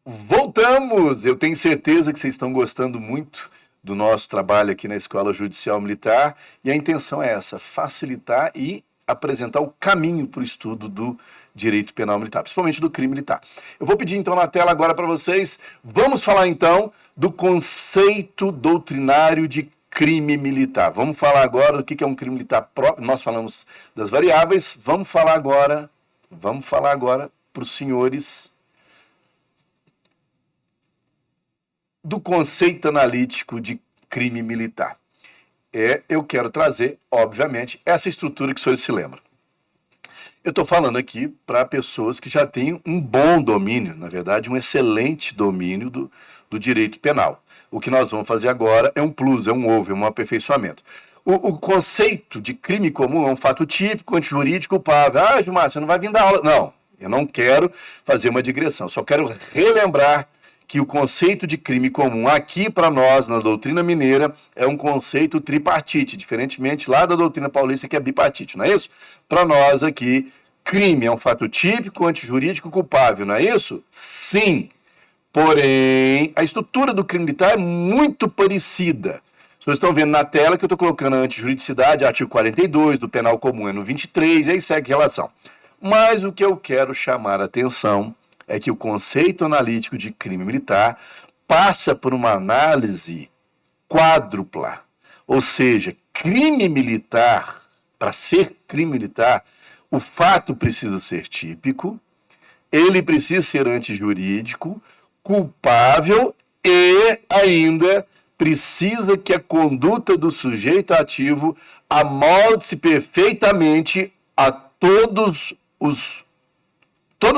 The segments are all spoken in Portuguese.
Voltamos! Eu tenho certeza que vocês estão gostando muito do nosso trabalho aqui na Escola Judicial Militar e a intenção é essa, facilitar e apresentar o caminho para o estudo do direito penal militar, principalmente do crime militar. Eu vou pedir então na tela agora para vocês, vamos falar então do conceito doutrinário de crime militar. Vamos falar agora do que é um crime militar próprio. Nós falamos das variáveis, vamos falar agora para os senhores do conceito analítico de crime militar. Eu quero trazer, obviamente, essa estrutura que os senhores se lembram. Eu estou falando aqui para pessoas que já têm um bom domínio, na verdade, um excelente domínio do direito penal. O que nós vamos fazer agora é um plus, é um over, um aperfeiçoamento. O conceito de crime comum é um fato típico, antijurídico, culpável. Ah, Gilmar, você não vai vir dar aula. Não, eu não quero fazer uma digressão, só quero relembrar que o conceito de crime comum aqui para nós, na doutrina mineira, é um conceito tripartite, diferentemente lá da doutrina paulista que é bipartite, não é isso? Para nós aqui, crime é um fato típico, antijurídico, culpável, não é isso? Sim. Porém, a estrutura do crime militar é muito parecida. Vocês estão vendo na tela que eu estou colocando a antijuridicidade, artigo 42, do penal comum é no 23, e aí segue relação. Mas o que eu quero chamar a atenção é que o conceito analítico de crime militar passa por uma análise quádrupla. Ou seja, crime militar, para ser crime militar, o fato precisa ser típico, ele precisa ser antijurídico, culpável e ainda precisa que a conduta do sujeito ativo amolde-se perfeitamente a todas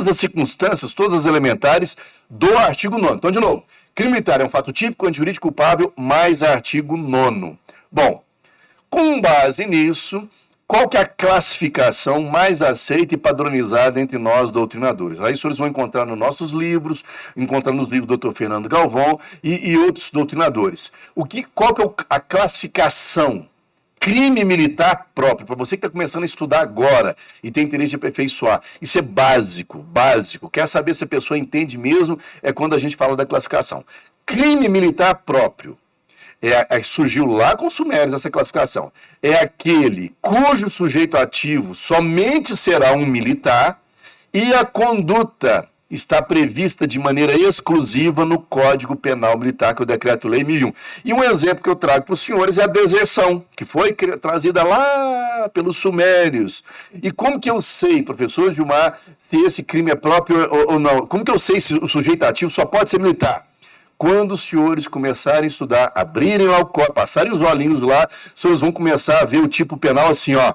as circunstâncias, todas as elementares do artigo 9º. Então, de novo, crime militar é um fato típico, antijurídico, culpável, mais artigo 9º. Bom, com base nisso, qual que é a classificação mais aceita e padronizada entre nós doutrinadores? Aí os senhores vão encontrar nos nossos livros, encontrar nos livros do Dr. Fernando Galvão e outros doutrinadores. Qual que é a classificação? Crime militar próprio, para você que está começando a estudar agora e tem interesse de aperfeiçoar. Isso é básico. Quer saber se a pessoa entende mesmo? É quando a gente fala da classificação. Crime militar próprio. Surgiu lá com os sumérios essa classificação. É aquele cujo sujeito ativo somente será um militar e a conduta está prevista de maneira exclusiva no Código Penal Militar, que é o Decreto-Lei 1001. E um exemplo que eu trago para os senhores é a deserção, que foi trazida lá pelos sumérios. E como que eu sei, professor Gilmar, se esse crime é próprio ou não? Como que eu sei se o sujeito ativo só pode ser militar? Quando os senhores começarem a estudar, abrirem lá o código, passarem os olhinhos lá, os senhores vão começar a ver o tipo penal assim, ó.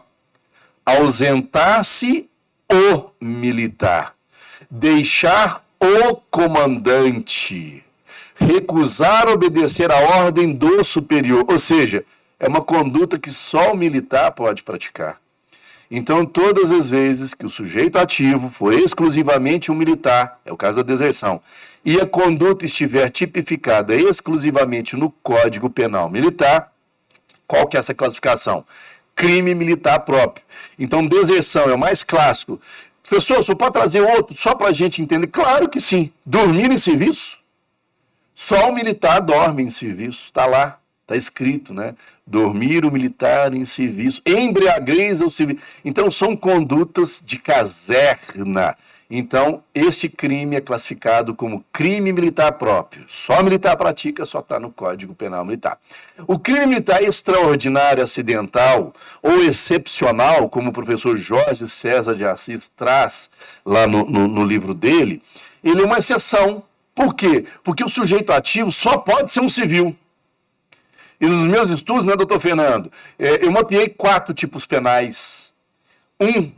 Ausentar-se o militar. Deixar o comandante, recusar obedecer a ordem do superior, ou seja, é uma conduta que só o militar pode praticar. Então, todas as vezes que o sujeito ativo for exclusivamente um militar, é o caso da deserção, e a conduta estiver tipificada exclusivamente no Código Penal Militar, qual que é essa classificação? Crime militar próprio. Então, deserção é o mais clássico. Professor, só pode trazer outro, só para a gente entender? Claro que sim. Dormir em serviço? Só o militar dorme em serviço. Está lá, está escrito, né? Dormir o militar em serviço. Embriaguez ao serviço. Então, são condutas de caserna. Então, esse crime é classificado como crime militar próprio. Só militar pratica, só está no Código Penal Militar. O crime militar extraordinário, acidental ou excepcional, como o professor Jorge César de Assis traz lá no livro dele, ele é uma exceção. Por quê? Porque o sujeito ativo só pode ser um civil. E nos meus estudos, né, doutor Fernando, eu mapeei 4 tipos penais.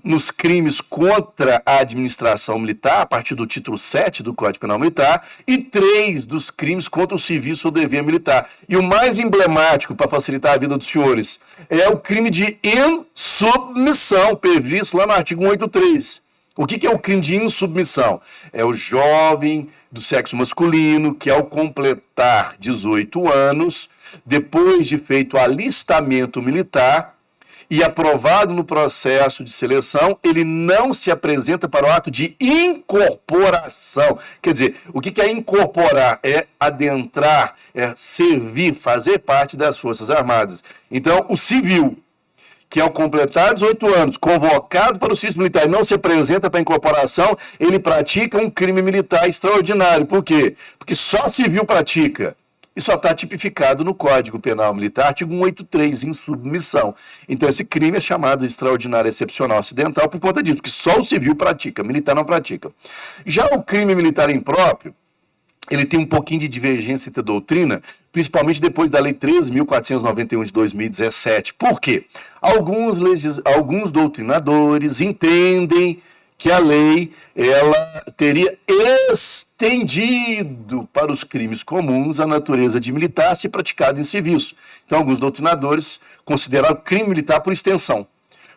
Nos crimes contra a administração militar, a partir do título 7 do Código Penal Militar, e 3 dos crimes contra o serviço ou dever militar. E o mais emblemático, para facilitar a vida dos senhores, é o crime de insubmissão, previsto lá no artigo 183. O que é o crime de insubmissão? É o jovem do sexo masculino que, ao completar 18 anos, depois de feito o alistamento militar, e aprovado no processo de seleção, ele não se apresenta para o ato de incorporação. Quer dizer, o que é incorporar? É adentrar, é servir, fazer parte das Forças Armadas. Então, o civil, que ao completar 18 anos, convocado para o serviço militar e não se apresenta para a incorporação, ele pratica um crime militar extraordinário. Por quê? Porque só civil pratica. E só está tipificado no Código Penal Militar, artigo 183, insubmissão. Então, esse crime é chamado extraordinário, excepcional, acidental, por conta disso, porque só o civil pratica, militar não pratica. Já o crime militar impróprio, ele tem um pouquinho de divergência entre a doutrina, principalmente depois da Lei 13.491 de 2017. Por quê? Alguns doutrinadores entendem que a lei ela teria estendido para os crimes comuns a natureza de militar se praticado em serviço. Então, alguns doutrinadores consideraram crime militar por extensão.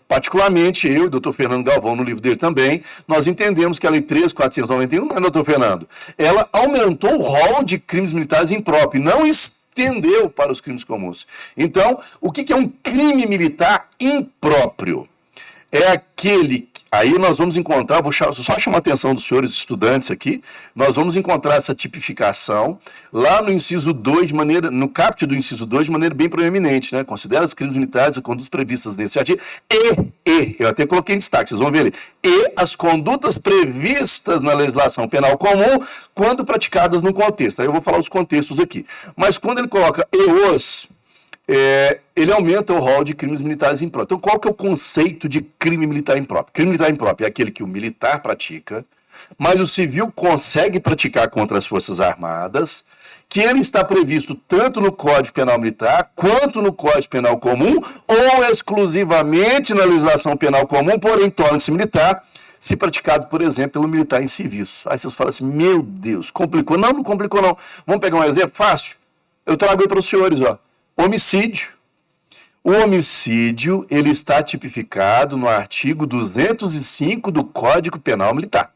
Particularmente, eu e o doutor Fernando Galvão, no livro dele também, nós entendemos que a Lei 13.491, não é, doutor Fernando? Ela aumentou o rol de crimes militares impróprios, não estendeu para os crimes comuns. Então, o que é um crime militar impróprio? É aquele, aí nós vamos encontrar, vou só chamar a atenção dos senhores estudantes aqui, nós vamos encontrar essa tipificação lá no inciso 2, no caput do inciso 2, de maneira bem proeminente, né? Considera os crimes militares as condutas previstas nesse artigo, eu até coloquei em destaque, vocês vão ver ali, e as condutas previstas na legislação penal comum quando praticadas no contexto. Aí eu vou falar os contextos aqui. Mas quando ele coloca ele aumenta o rol de crimes militares impróprios. Então, qual que é o conceito de crime militar impróprio? Crime militar impróprio é aquele que o militar pratica, mas o civil consegue praticar contra as Forças Armadas, que ele está previsto tanto no Código Penal Militar, quanto no Código Penal Comum, ou exclusivamente na legislação penal comum, porém torna-se militar, se praticado, por exemplo, pelo militar em serviço. Aí vocês falam assim, meu Deus, complicou? Não, não complicou não. Vamos pegar um exemplo fácil? Eu trago aí para os senhores, ó. Homicídio. O homicídio, ele está tipificado no artigo 205 do Código Penal Militar.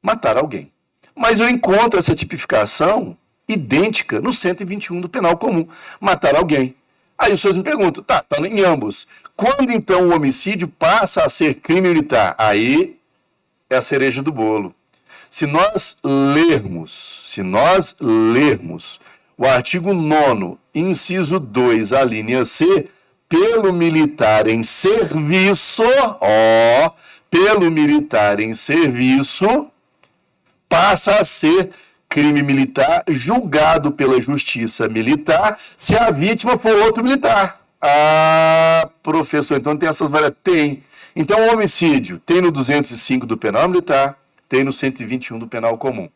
Matar alguém. Mas eu encontro essa tipificação idêntica no 121 do Penal Comum. Matar alguém. Aí os senhores me perguntam, tá em ambos. Quando então o homicídio passa a ser crime militar? Aí é a cereja do bolo. Se nós lermos o artigo 9º, inciso 2, a linha C, pelo militar em serviço, pelo militar em serviço, passa a ser crime militar julgado pela justiça militar se a vítima for outro militar. Ah, professor, então tem essas variações? Tem. Então o homicídio tem no 205 do Penal Militar, tem no 121 do Penal Comum.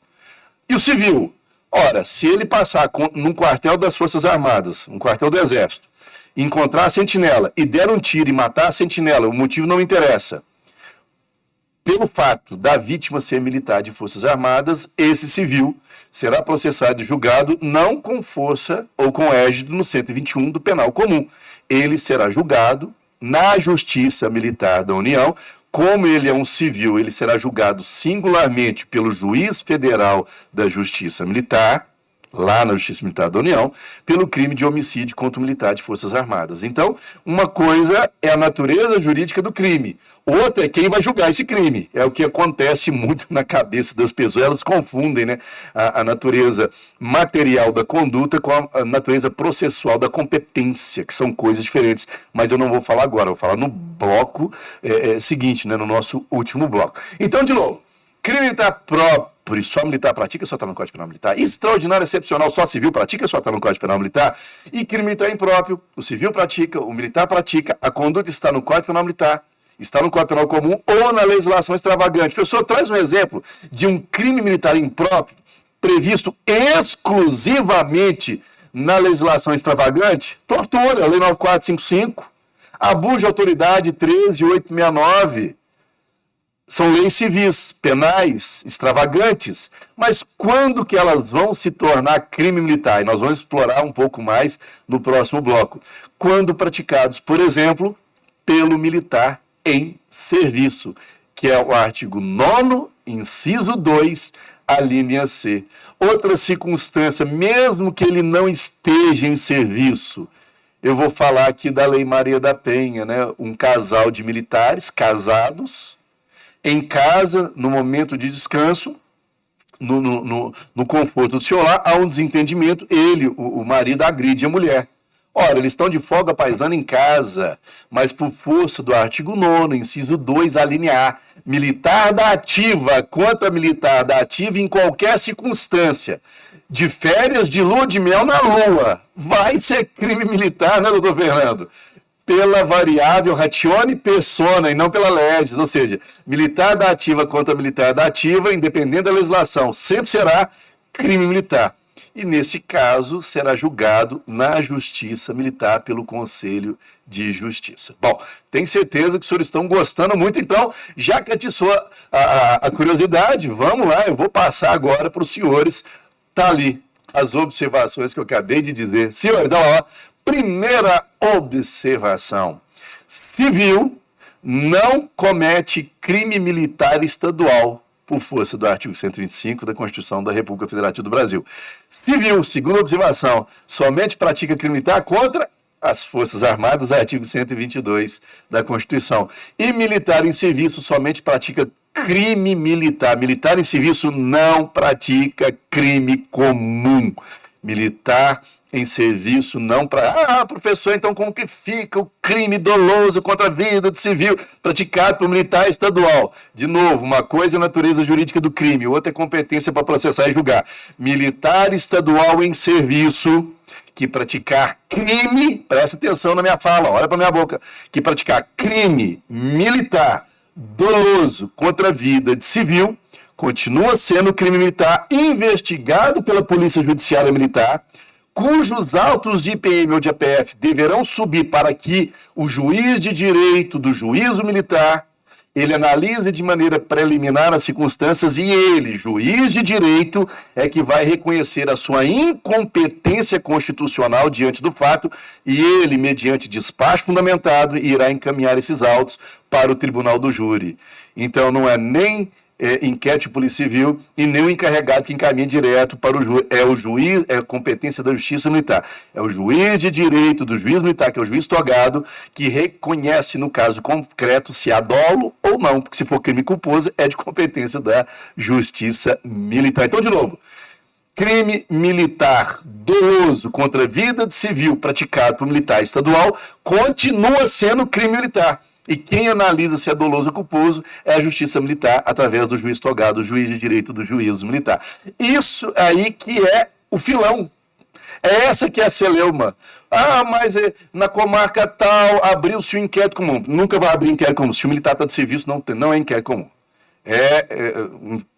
E o civil? Ora, se ele passar num quartel das Forças Armadas, um quartel do Exército, encontrar a sentinela e der um tiro e matar a sentinela, o motivo não interessa. Pelo fato da vítima ser militar de Forças Armadas, esse civil será processado e julgado não com força ou com égide no 121 do Penal Comum. Ele será julgado na Justiça Militar da União. Como ele é um civil, ele será julgado singularmente pelo juiz federal da Justiça Militar, lá na Justiça Militar da União, pelo crime de homicídio contra o militar de Forças Armadas. Então, uma coisa é a natureza jurídica do crime, outra é quem vai julgar esse crime. É o que acontece muito na cabeça das pessoas, elas confundem, né, a natureza material da conduta com a natureza processual da competência, que são coisas diferentes. Mas eu não vou falar agora, eu vou falar no bloco seguinte, né, no nosso último bloco. Então, de novo, crime militar próprio, só militar pratica, só está no Código Penal Militar. Extraordinário, excepcional, só civil pratica, só está no Código Penal Militar. E crime militar impróprio, o civil pratica, o militar pratica, a conduta está no Código Penal Militar, está no Código Penal Comum ou na legislação extravagante. Professor, traz um exemplo de um crime militar impróprio previsto exclusivamente na legislação extravagante. Tortura, Lei 9455. Abuso de autoridade, 13.869. São leis civis, penais, extravagantes, mas quando que elas vão se tornar crime militar? E nós vamos explorar um pouco mais no próximo bloco. Quando praticados, por exemplo, pelo militar em serviço, que é o artigo 9º, inciso 2, a linha C. Outra circunstância, mesmo que ele não esteja em serviço, Eu vou falar aqui da Lei Maria da Penha, né? Um casal de militares casados, em casa, no momento de descanso, no conforto do seu lar, há um desentendimento, ele, o marido, agride a mulher. Ora, eles estão de folga paisana em casa, mas por força do artigo 9º, inciso 2, a linha A, militar da ativa contra militar da ativa em qualquer circunstância, de férias, de lua de mel na lua, vai ser crime militar, né, doutor Fernando? Pela variável ratione persona e não pela legis, ou seja, militar da ativa contra militar da ativa, independente da legislação, sempre será crime militar. E nesse caso será julgado na Justiça Militar pelo Conselho de Justiça. Bom, tenho certeza que os senhores estão gostando muito, então, já que atiçou a curiosidade, vamos lá, eu vou passar agora para os senhores. Tá ali as observações que eu acabei de dizer. Senhores, olha lá, primeira observação. Civil não comete crime militar estadual por força do artigo 125 da Constituição da República Federativa do Brasil. Civil, segunda observação, somente pratica crime militar contra as Forças Armadas, artigo 122 da Constituição. E militar em serviço somente pratica crime militar. Militar em serviço não pratica crime comum. Militar em serviço não para... professor, então como que fica o crime doloso contra a vida de civil praticado por militar estadual? De novo, uma coisa é a natureza jurídica do crime, outra é competência para processar e julgar. Militar estadual em serviço que praticar crime, presta atenção na minha fala, olha para minha boca, que praticar crime militar doloso contra a vida de civil continua sendo crime militar investigado pela Polícia Judiciária Militar, cujos autos de IPM ou de APF deverão subir para que o juiz de direito do juízo militar, ele analise de maneira preliminar as circunstâncias e ele, juiz de direito, é que vai reconhecer a sua incompetência constitucional diante do fato e ele, mediante despacho fundamentado, irá encaminhar esses autos para o tribunal do júri. Então não é nem inquérito de polícia civil e nem o encarregado que encaminha direto para o juiz. É o juiz, é a competência da justiça militar. É o juiz de direito do juiz militar, que é o juiz togado, que reconhece no caso concreto se há dolo ou não, porque se for crime culposo é de competência da justiça militar. Então, de novo, crime militar doloso contra a vida de civil praticado por militar estadual continua sendo crime militar. E quem analisa se é doloso ou culposo é a Justiça Militar, através do juiz togado, o juiz de direito do juízo militar. Isso aí que é o filão. É essa que é a celeuma. Mas na comarca tal abriu-se um inquérito comum. Nunca vai abrir inquérito comum. Se o militar está de serviço, não é inquérito comum.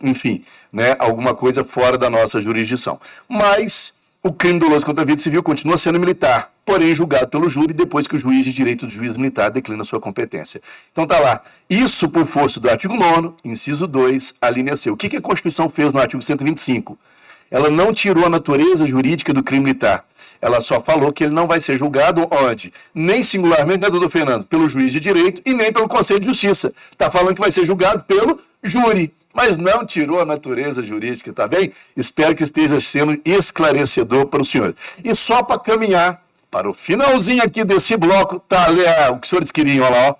Enfim, né, alguma coisa fora da nossa jurisdição. Mas o crime doloso contra a vida civil continua sendo militar, porém julgado pelo júri depois que o juiz de direito do juiz militar declina sua competência. Então tá lá, isso por força do artigo 9º, inciso 2, a linha C. O que a Constituição fez no artigo 125? Ela não tirou a natureza jurídica do crime militar. Ela só falou que ele não vai ser julgado onde? Nem singularmente, né, doutor Fernando? Pelo juiz de direito e nem pelo Conselho de Justiça. Está falando que vai ser julgado pelo júri, mas não tirou a natureza jurídica, tá bem? Espero que esteja sendo esclarecedor para o senhor. E só para caminhar para o finalzinho aqui desse bloco, tá ali o que os senhores queriam, olha lá, ó.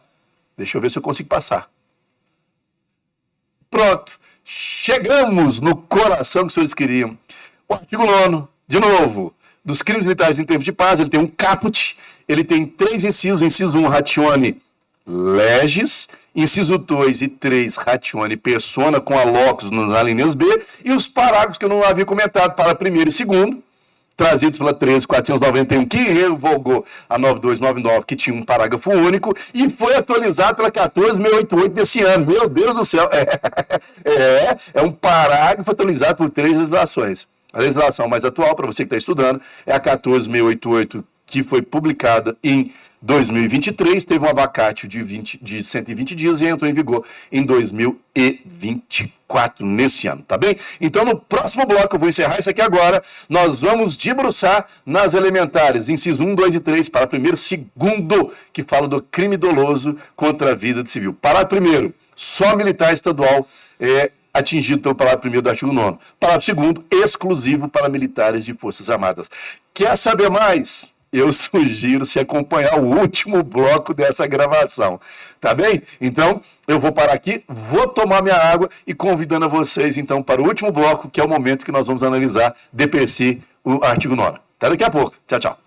Deixa eu ver se eu consigo passar. Pronto, chegamos no coração que os senhores queriam. O artigo 9º, de novo, dos crimes militares em tempos de paz, ele tem um caput, ele tem 3 incisos, inciso 1, ratione legis, inciso 2 e 3, ratione persona, com a locus nas alíneas B, e os parágrafos que eu não havia comentado para primeiro e segundo, trazidos pela 13.491, que revogou a 9299, que tinha um parágrafo único, e foi atualizado pela 14.688 desse ano. Meu Deus do céu! É um parágrafo atualizado por 3 legislações. A legislação mais atual, para você que está estudando, é a 14.688, que foi publicada em 2023, teve um abacate de 120 dias e entrou em vigor em 2024, nesse ano, tá bem? Então, no próximo bloco, eu vou encerrar isso aqui agora, nós vamos debruçar nas elementares, inciso 1, 2 e 3, para primeiro, segundo, que fala do crime doloso contra a vida de civil. Parágrafo primeiro, só militar estadual é atingido pelo parágrafo primeiro do artigo 9º. Parágrafo segundo, exclusivo para militares de Forças Armadas. Quer saber mais? eu sugiro se acompanhar o último bloco dessa gravação, tá bem? Então, eu vou parar aqui, vou tomar minha água e convidando a vocês, então, para o último bloco, que é o momento que nós vamos analisar DPC, o artigo 9. Até daqui a pouco. Tchau, tchau.